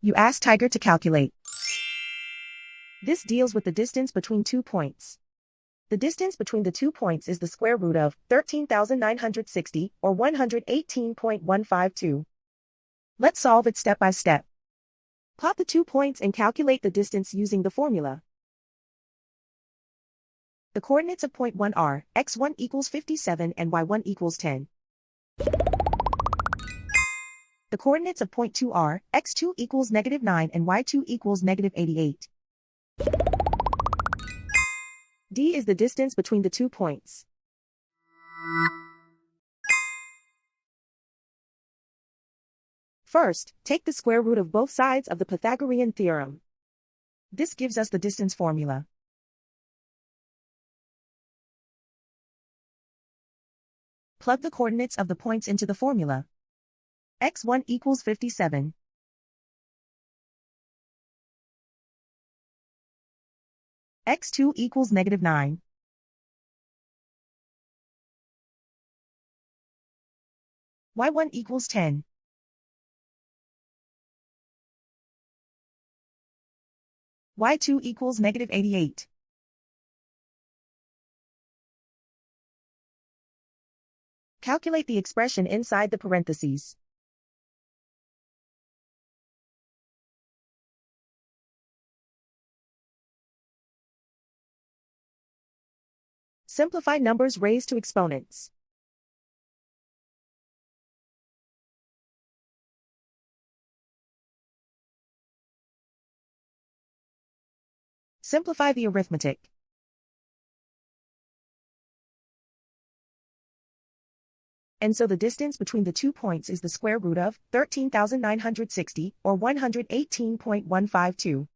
You ask Tiger to calculate. This deals with the distance between 2 points. The distance between the 2 points is the square root of 13,960, or 118.152. Let's solve it step by step. Plot the 2 points and calculate the distance using the formula. The coordinates of point 1 are x1 equals 57 and y1 equals 10. The coordinates of point 2 are x2 equals -9 and y2 equals -88. D is the distance between the 2 points. First, take the square root of both sides of the Pythagorean theorem. This gives us the distance formula. Plug the coordinates of the points into the formula. x1 equals 57. x2 equals -9. y1 equals 10. y2 equals -88. Calculate the expression inside the parentheses. Simplify numbers raised to exponents. Simplify the arithmetic. And so the distance between the 2 points is the square root of 13,960, or 118.152.